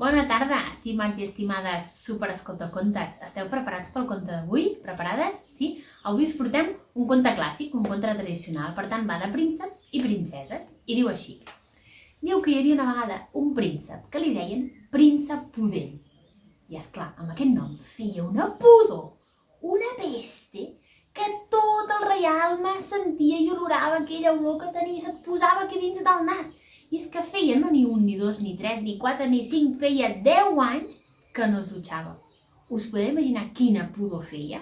Bona tarda, estimats i estimades superescoltacontes. Esteu preparats pel conte d'avui? Preparades? Sí? Avui us portem un conte clàssic, un conte tradicional. Per tant, va de prínceps i princeses. I diu així. Diu que hi havia una vegada un príncep que li deien príncep pudent. I esclar, amb aquest nom feia una pudor, una peste, que tot el reialme sentia i olorava aquella olor que tenia i se't posava aquí dins del nas. I és que feia no ni un, ni dos, ni tres, ni quatre, ni cinc, feia 10 anys que no es dutxava. Us podeu imaginar quina pudor feia?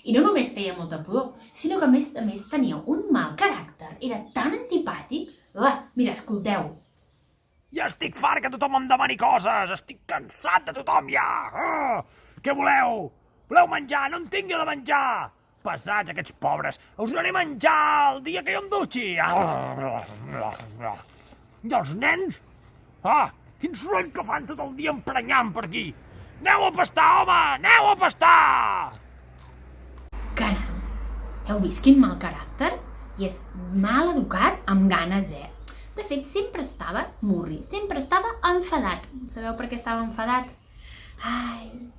I no només feia molta pudor, sinó que a més tenia un mal caràcter. Era tan antipàtic. Mira, escolteu. Ja estic fart que tothom em demani coses. Estic cansat de tothom ja. Què voleu? Voleu menjar? No en tinc jo de menjar. Pesats aquests pobres. Us donaré menjar el dia que jo em dutxi. I els nens? Quin soroll que fan tot el dia emprenyant per aquí. Aneu a pastar, home! Aneu a pastar! Caram, heu vist quin mal caràcter? I és mal educat amb ganes, De fet, sempre estava murri, sempre estava enfadat. Sabeu per què estava enfadat?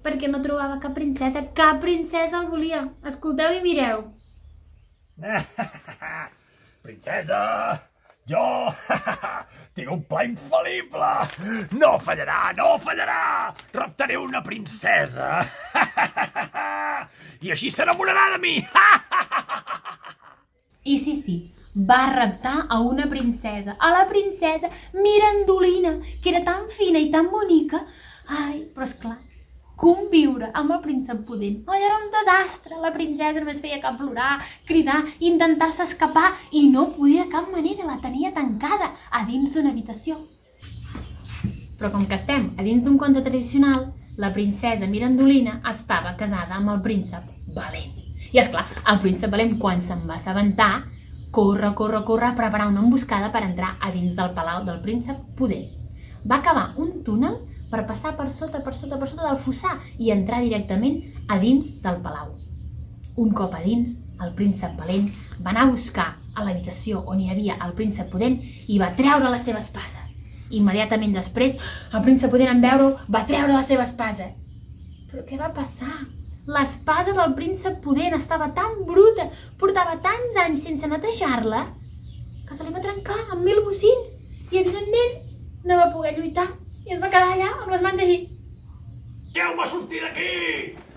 Perquè no trobava cap princesa el volia. Escolteu i mireu. Princesa, jo tinc un pla infal·lible. No fallarà, no fallarà. Raptaré una princesa. I així s'enamorarà de mi. I sí, va raptar a una princesa, a la princesa Mirandolina, que era tan fina i tan bonica. Però esclar, conviure amb el príncep pudent era un desastre. La princesa només feia que plorar, cridar, intentar-se escapar i no podia de cap manera, la tenia tancada a dins d'una habitació. Però com que estem a dins d'un conte tradicional, la princesa Mirandolina estava casada amb el príncep Valent. I esclar, el príncep Valent, quan se'n va assabentar, corre a preparar una emboscada per entrar a dins del palau del príncep pudent. Va cavar un túnel per passar per sota del fossar i entrar directament a dins del palau. Un cop a dins, el príncep Valent va anar a buscar a l'habitació on hi havia el príncep pudent i va treure la seva espasa. Immediatament després, el príncep pudent, en veure-ho, va treure la seva espasa. Però què va passar? L'espasa del príncep pudent estava tan bruta, portava tants anys sense netejar-la, que se li va trencar amb 1000 bocins i, evidentment, no va poder lluitar i es va quedar allà amb les mans així. Deixeu-me sortir d'aquí!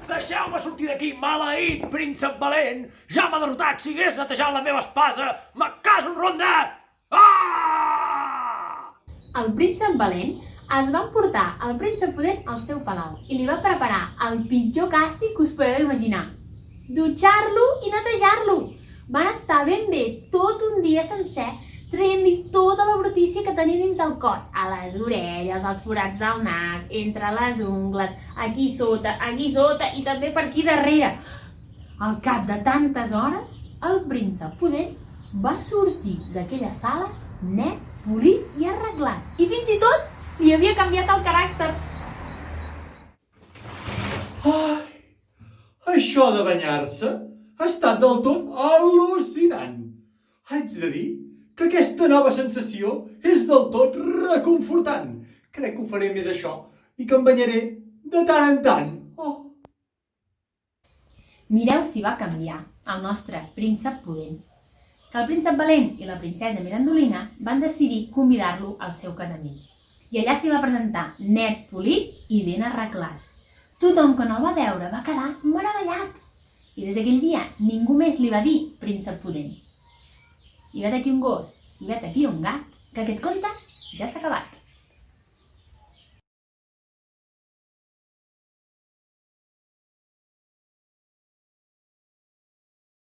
Deixeu-me sortir d'aquí, maleït príncep Valent! Ja m'ha derrotat, si hagués netejat la meva espasa, me caso en ronda! El príncep Valent es va emportar el príncep pudent al seu palau i li va preparar el pitjor càstig que us podeu imaginar. Dutxar-lo i netejar-lo. Van estar ben bé tot un dia sencer traient-li tota la brutícia que tenia dins del cos, a les orelles, als forats del nas, entre les ungles, aquí sota i també per aquí darrere. Al cap de tantes hores, el príncep pudent va sortir d'aquella sala net, polit i arreglat. I fins i tot li havia canviat el caràcter. Això de banyar-se ha estat del tot al·lucinant. Haig de dir que aquesta nova sensació és del tot reconfortant. Crec que ho faré més això i que em banyaré de tant en tant. Mireu si va canviar el nostre príncep pudent. Que el príncep Valent i la princesa Mirandolina van decidir convidar-lo al seu casament. I allà s'hi va presentar net, polit i ben arreglat. Tothom que no el va veure va quedar meravellat. I des d'aquell dia ningú més li va dir príncep pudent. I vet aquí un gos, i vet aquí un gat, que aquest conte ja s'ha acabat.